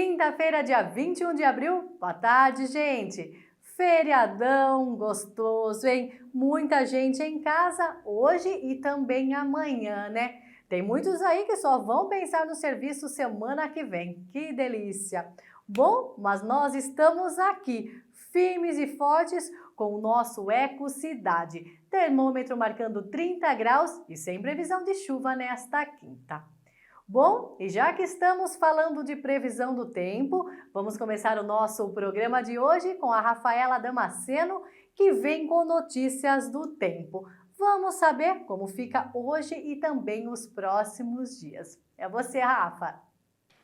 Quinta-feira, dia 21 de abril. Boa tarde, gente. Feriadão gostoso, hein? Muita gente em casa hoje e também amanhã, né? Tem muitos aí que só vão pensar no serviço semana que vem. Que delícia! Bom, mas nós estamos aqui, firmes e fortes, com o nosso Eco Cidade. Termômetro marcando 30 graus e sem previsão de chuva nesta quinta. Bom, e já que estamos falando de previsão do tempo, vamos começar o nosso programa de hoje com a Rafaela Damasceno, que vem com notícias do tempo. Vamos saber como fica hoje e também os próximos dias. É você, Rafa.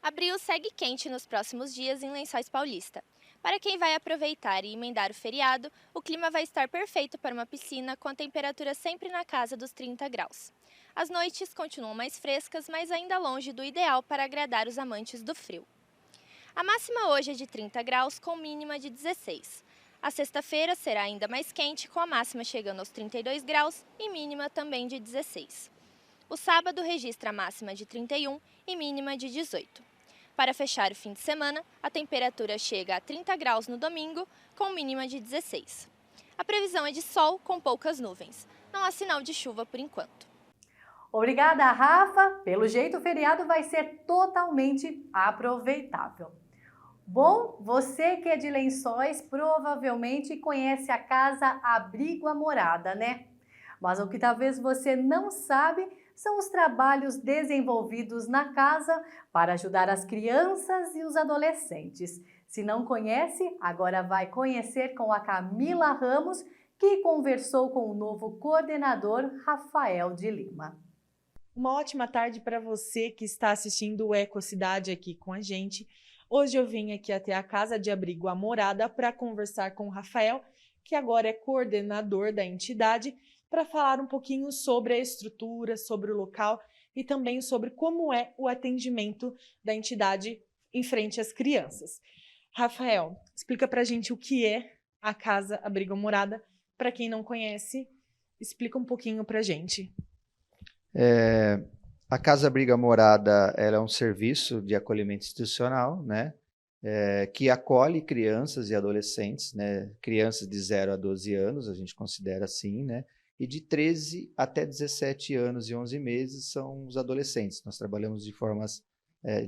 Abril segue quente nos próximos dias em Lençóis Paulista. Para quem vai aproveitar e emendar o feriado, o clima vai estar perfeito para uma piscina com a temperatura sempre na casa dos 30 graus. As noites continuam mais frescas, mas ainda longe do ideal para agradar os amantes do frio. A máxima hoje é de 30 graus, com mínima de 16. A sexta-feira será ainda mais quente, com a máxima chegando aos 32 graus e mínima também de 16. O sábado registra a máxima de 31 e mínima de 18. Para fechar o fim de semana, a temperatura chega a 30 graus no domingo, com mínima de 16. A previsão é de sol com poucas nuvens. Não há sinal de chuva por enquanto. Obrigada, Rafa. Pelo jeito, o feriado vai ser totalmente aproveitável. Bom, você que é de Lençóis provavelmente conhece a casa Abrigo Amorada, né? Mas o que talvez você não sabe são os trabalhos desenvolvidos na casa para ajudar as crianças e os adolescentes. Se não conhece, agora vai conhecer com a Camila Ramos, que conversou com o novo coordenador Rafael de Lima. Uma ótima tarde para você que está assistindo o Ecocidade aqui com a gente. Hoje eu vim aqui até a Casa de Abrigo Amorada para conversar com o Rafael, que agora é coordenador da entidade, para falar um pouquinho sobre a estrutura, sobre o local e também sobre como é o atendimento da entidade em frente às crianças. Rafael, explica para a gente o que é a Casa Abrigo Amorada. Para quem não conhece, explica um pouquinho para a gente. A Casa Abrigo Morada, ela é um serviço de acolhimento institucional, né, que acolhe crianças e adolescentes, né, crianças de 0 a 12 anos, a gente considera assim, né, e de 13 até 17 anos e 11 meses são os adolescentes. Nós trabalhamos de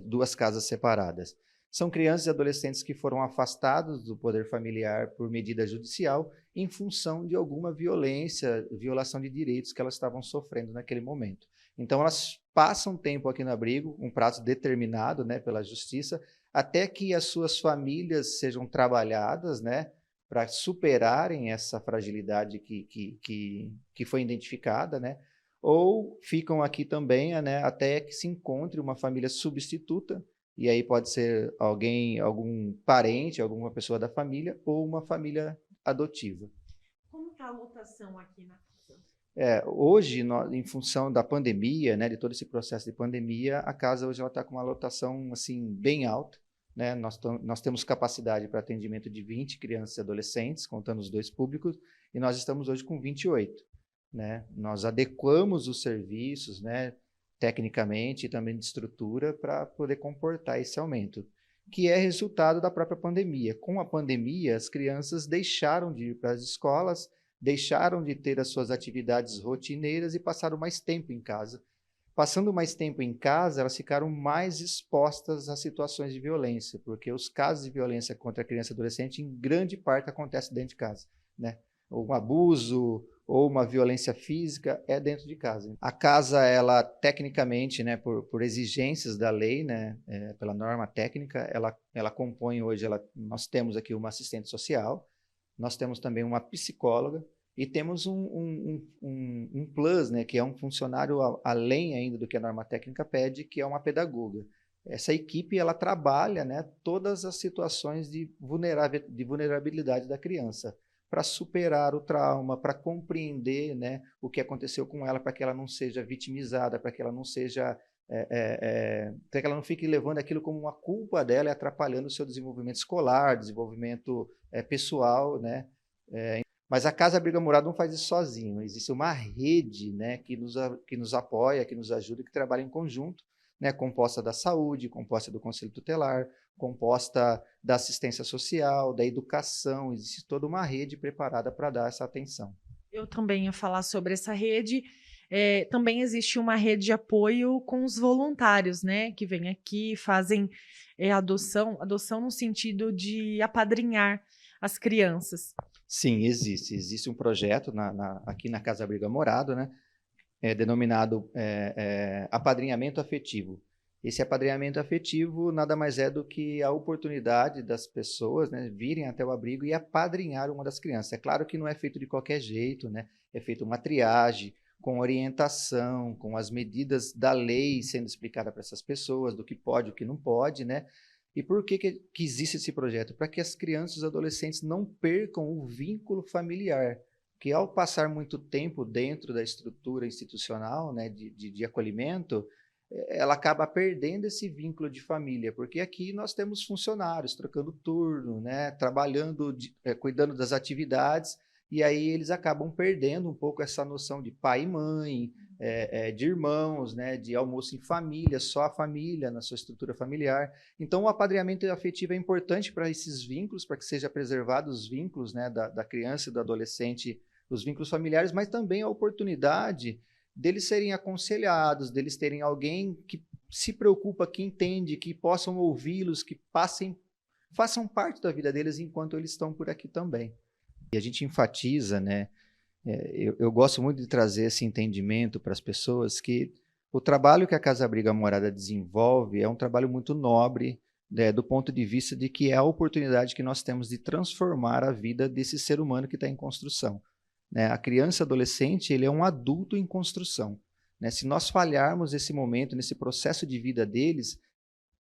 duas casas separadas. São crianças e adolescentes que foram afastados do poder familiar por medida judicial em função de alguma violação de direitos que elas estavam sofrendo naquele momento. Então, elas passam tempo aqui no abrigo, um prazo determinado, né, pela justiça, até que as suas famílias sejam trabalhadas, né, para superarem essa fragilidade que foi identificada, né, ou ficam aqui também, né, até que se encontre uma família substituta. E aí pode ser algum parente, alguma pessoa da família ou uma família adotiva. Como está a lotação aqui na casa? Hoje, em função da pandemia, né, de todo esse processo de pandemia, a casa hoje está com uma lotação assim, bem alta. Né? Nós temos capacidade para atendimento de 20 crianças e adolescentes, contando os dois públicos, e nós estamos hoje com 28. Né? Nós adequamos os serviços, né, tecnicamente e também de estrutura para poder comportar esse aumento, que é resultado da própria pandemia. Com a pandemia, as crianças deixaram de ir para as escolas, deixaram de ter as suas atividades rotineiras e passaram mais tempo em casa. Passando mais tempo em casa, elas ficaram mais expostas a situações de violência, porque os casos de violência contra a criança e adolescente, em grande parte, acontecem dentro de casa, né? Um abuso ou uma violência física é dentro de casa. A casa, ela tecnicamente, né, por exigências da lei, né, pela norma técnica, ela compõe hoje, nós temos aqui uma assistente social, nós temos também uma psicóloga e temos um plus, né, que é um funcionário além ainda do que a norma técnica pede, que é uma pedagoga. Essa equipe, ela trabalha, né, todas as situações de vulnerabilidade da criança, para superar o trauma, para compreender, né, o que aconteceu com ela, para que ela não seja vitimizada, para que ela não seja, para que ela não fique levando aquilo como uma culpa dela e atrapalhando o seu desenvolvimento escolar, desenvolvimento pessoal, né? Mas a Casa Abrigo Amorada não faz isso sozinho. Existe uma rede, né, que nos apoia, que nos ajuda, que trabalha em conjunto. né, composta da saúde, composta do conselho tutelar, composta da assistência social, da educação, existe toda uma rede preparada para dar essa atenção. Eu também ia falar sobre essa rede. Também existe uma rede de apoio com os voluntários, né, que vêm aqui, fazem adoção no sentido de apadrinhar as crianças. Sim, existe um projeto aqui na Casa Abrigo Amorado, né, denominado apadrinhamento afetivo. Esse apadrinhamento afetivo nada mais é do que a oportunidade das pessoas, né, virem até o abrigo e apadrinhar uma das crianças. É claro que não é feito de qualquer jeito, né, é feita uma triagem, com orientação, com as medidas da lei sendo explicada para essas pessoas, do que pode e o que não pode, né? E por que existe esse projeto? Para que as crianças e os adolescentes não percam o vínculo familiar, que ao passar muito tempo dentro da estrutura institucional, né, de acolhimento, ela acaba perdendo esse vínculo de família, porque aqui nós temos funcionários trocando turno, né, trabalhando, cuidando das atividades, e aí eles acabam perdendo um pouco essa noção de pai e mãe, de irmãos, né, de almoço em família, só a família, na sua estrutura familiar. Então, o apadrinhamento afetivo é importante para esses vínculos, para que seja preservados os vínculos, né, da criança e do adolescente, os vínculos familiares, mas também a oportunidade deles serem aconselhados, deles terem alguém que se preocupa, que entende, que possam ouvi-los, que façam parte da vida deles enquanto eles estão por aqui também. E a gente enfatiza, né? Eu gosto muito de trazer esse entendimento para as pessoas que o trabalho que a Casa Abrigo Amorada desenvolve é um trabalho muito nobre, né, do ponto de vista de que é a oportunidade que nós temos de transformar a vida desse ser humano que está em construção. Né? A criança e adolescente, ele é um adulto em construção. Né? Se nós falharmos nesse momento, nesse processo de vida deles,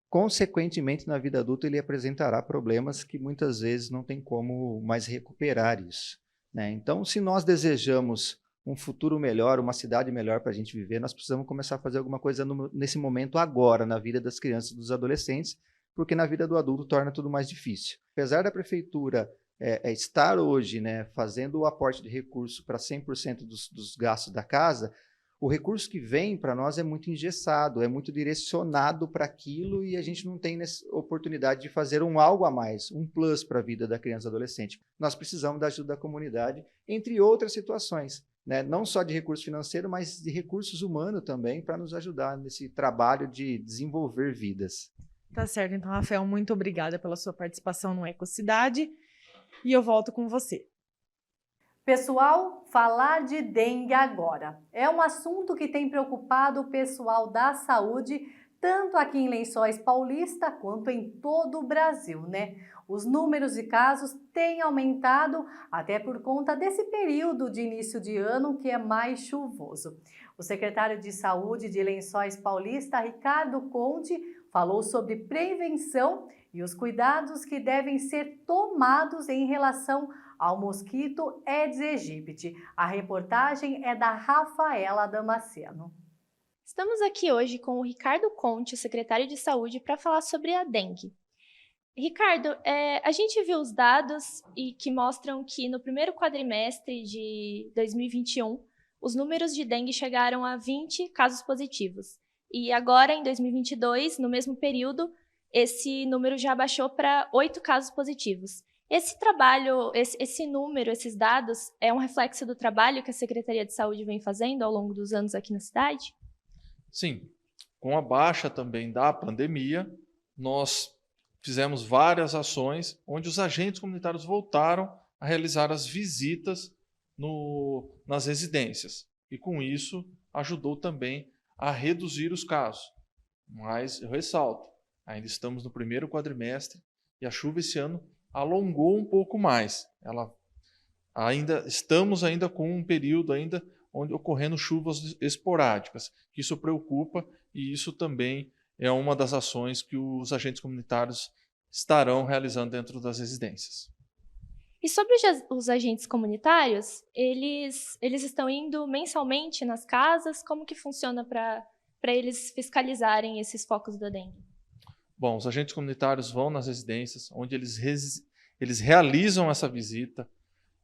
consequentemente, na vida adulta, ele apresentará problemas que muitas vezes não tem como mais recuperar isso. Né? Então, se nós desejamos um futuro melhor, uma cidade melhor para a gente viver, nós precisamos começar a fazer alguma coisa nesse momento agora, na vida das crianças e dos adolescentes, porque na vida do adulto torna tudo mais difícil. Apesar da prefeitura estar hoje, né, fazendo o aporte de recurso para 100% dos gastos da casa, o recurso que vem para nós é muito engessado, é muito direcionado para aquilo e a gente não tem oportunidade de fazer algo a mais, um plus para a vida da criança e adolescente. Nós precisamos da ajuda da comunidade, entre outras situações, né? Não só de recurso financeiro, mas de recursos humanos também, para nos ajudar nesse trabalho de desenvolver vidas. Tá certo, então, Rafael, muito obrigada pela sua participação no Ecocidade e eu volto com você. Pessoal, falar de dengue agora é um assunto que tem preocupado o pessoal da saúde, tanto aqui em Lençóis Paulista quanto em todo o Brasil, né? Os números de casos têm aumentado até por conta desse período de início de ano que é mais chuvoso. O secretário de Saúde de Lençóis Paulista, Ricardo Conte, falou sobre prevenção e os cuidados que devem ser tomados em relação ao mosquito Aedes aegypti. A reportagem é da Rafaela Damasceno. Estamos aqui hoje com o Ricardo Conte, secretário de Saúde, para falar sobre a dengue. Ricardo, a gente viu os dados que mostram que no primeiro quadrimestre de 2021, os números de dengue chegaram a 20 casos positivos. E agora, em 2022, no mesmo período, esse número já baixou para 8 casos positivos. Esse trabalho, esse número, esses dados, é um reflexo do trabalho que a Secretaria de Saúde vem fazendo ao longo dos anos aqui na cidade? Sim, com a baixa também da pandemia, nós fizemos várias ações onde os agentes comunitários voltaram a realizar as visitas nas residências. E com isso ajudou também a reduzir os casos. Mas eu ressalto, ainda estamos no primeiro quadrimestre e a chuva esse ano alongou um pouco mais. Estamos ainda com um período ainda onde ocorrendo chuvas esporádicas, que isso preocupa e isso também é uma das ações que os agentes comunitários estarão realizando dentro das residências. E sobre os agentes comunitários, eles estão indo mensalmente nas casas? Como que funciona para eles fiscalizarem esses focos da dengue? Bom, os agentes comunitários vão nas residências, onde eles realizam essa visita.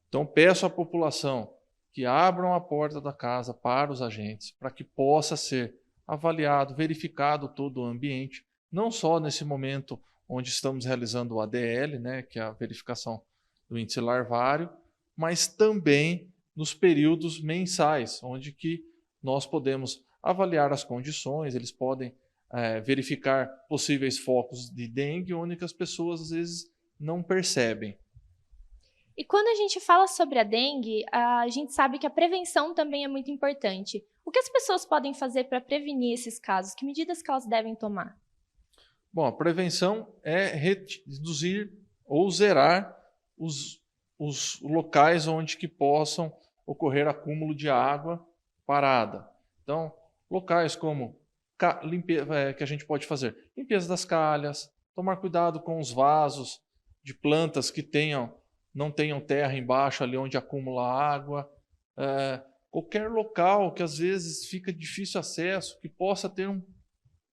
Então, peço à população que abram a porta da casa para os agentes, para que possa ser avaliado, verificado todo o ambiente, não só nesse momento onde estamos realizando o ADL, né, que é a verificação do índice larvário, mas também nos períodos mensais, onde que nós podemos avaliar as condições, eles podem verificar possíveis focos de dengue, onde que as pessoas às vezes não percebem. E quando a gente fala sobre a dengue, a gente sabe que a prevenção também é muito importante. O que as pessoas podem fazer para prevenir esses casos? Que medidas que elas devem tomar? Bom, a prevenção é reduzir ou zerar os locais onde que possam ocorrer acúmulo de água parada. Então, locais como que a gente pode fazer limpeza das calhas, tomar cuidado com os vasos de plantas que não tenham terra embaixo ali onde acumula água, qualquer local que às vezes fica difícil acesso, que possa ter uma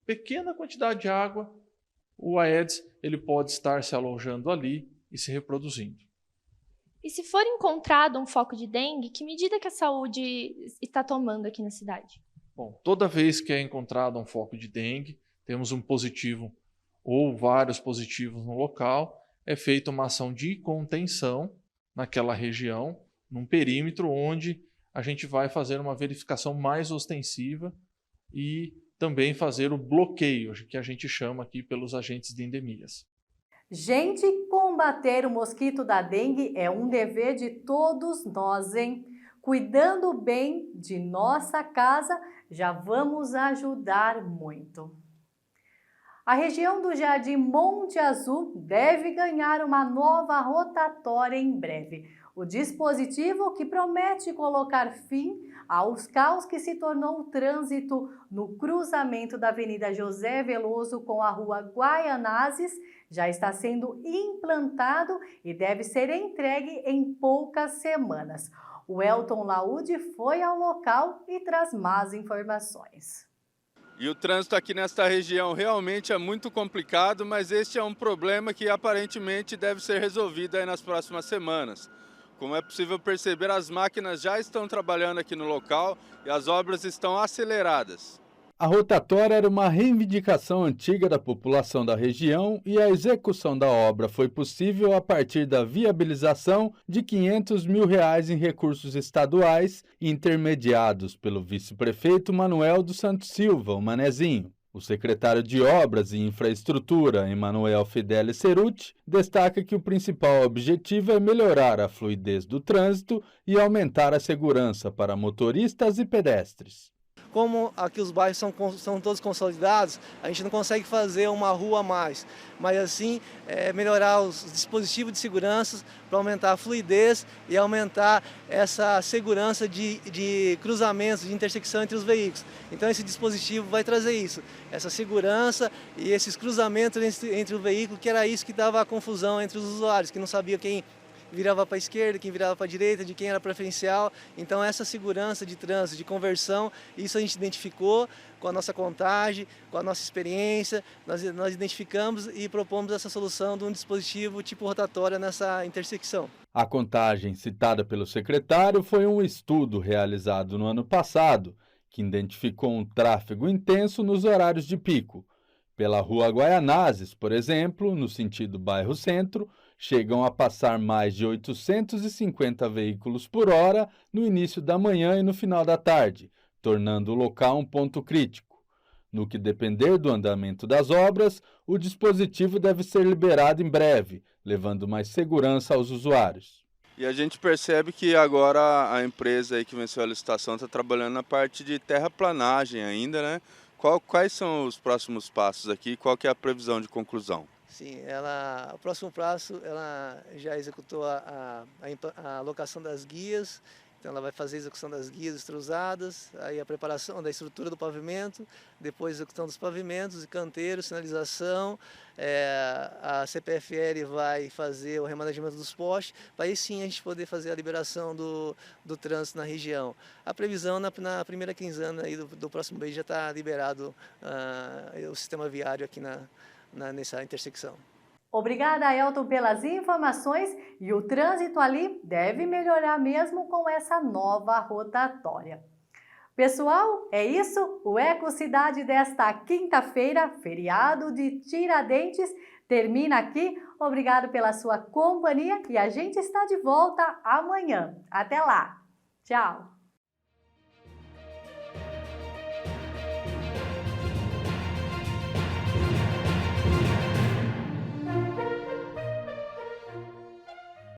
pequena quantidade de água, o Aedes ele pode estar se alojando ali e se reproduzindo. E se for encontrado um foco de dengue, que medida que a saúde está tomando aqui na cidade? Bom, toda vez que é encontrado um foco de dengue, temos um positivo ou vários positivos no local, é feita uma ação de contenção naquela região, num perímetro onde a gente vai fazer uma verificação mais ostensiva e também fazer o bloqueio, que a gente chama aqui pelos agentes de endemias. Gente, combater o mosquito da dengue é um dever de todos nós, hein? Cuidando bem de nossa casa, já vamos ajudar muito. A região do Jardim Monte Azul deve ganhar uma nova rotatória em breve. O dispositivo que promete colocar fim aos caos que se tornou o trânsito no cruzamento da Avenida José Veloso com a Rua Guaianazes já está sendo implantado e deve ser entregue em poucas semanas. O Elton Laude foi ao local e traz mais informações. E o trânsito aqui nesta região realmente é muito complicado, mas este é um problema que aparentemente deve ser resolvido aí nas próximas semanas. Como é possível perceber, as máquinas já estão trabalhando aqui no local e as obras estão aceleradas. A rotatória era uma reivindicação antiga da população da região e a execução da obra foi possível a partir da viabilização de R$ 500 mil em recursos estaduais intermediados pelo vice-prefeito Manuel dos Santos Silva, o Manezinho. O secretário de Obras e Infraestrutura, Emanuel Fidelis Cerutti, destaca que o principal objetivo é melhorar a fluidez do trânsito e aumentar a segurança para motoristas e pedestres. Como aqui os bairros são todos consolidados, a gente não consegue fazer uma rua a mais, mas assim melhorar os dispositivos de segurança para aumentar a fluidez e aumentar essa segurança de cruzamentos, de intersecção entre os veículos. Então esse dispositivo vai trazer isso, essa segurança e esses cruzamentos entre o veículo, que era isso que dava a confusão entre os usuários, que não sabia quem virava para a esquerda, quem virava para a direita, de quem era preferencial. Então essa segurança de trânsito, de conversão, isso a gente identificou com a nossa contagem, com a nossa experiência, nós identificamos e propomos essa solução de um dispositivo tipo rotatória nessa intersecção. A contagem citada pelo secretário foi um estudo realizado no ano passado, que identificou um tráfego intenso nos horários de pico. Pela Rua Guaianazes, por exemplo, no sentido bairro-centro, chegam a passar mais de 850 veículos por hora no início da manhã e no final da tarde, tornando o local um ponto crítico. No que depender do andamento das obras, o dispositivo deve ser liberado em breve, levando mais segurança aos usuários. E a gente percebe que agora a empresa aí que venceu a licitação está trabalhando na parte de terraplanagem ainda, né? Quais são os próximos passos aqui? Qual que é a previsão de conclusão? Sim, o próximo prazo, ela já executou a alocação das guias, então ela vai fazer a execução das guias extrusadas, aí a preparação da estrutura do pavimento, depois a execução dos pavimentos, canteiros, sinalização, a CPFL vai fazer o remanejamento dos postes, para aí sim a gente poder fazer a liberação do trânsito na região. A previsão na primeira quinzena aí do próximo mês já está liberado o sistema viário aqui nessa intersecção. Obrigada, Elton, pelas informações, e o trânsito ali deve melhorar mesmo com essa nova rotatória. Pessoal, é isso. O Ecocidade desta quinta-feira, feriado de Tiradentes, termina aqui. Obrigado pela sua companhia e a gente está de volta amanhã. Até lá. Tchau.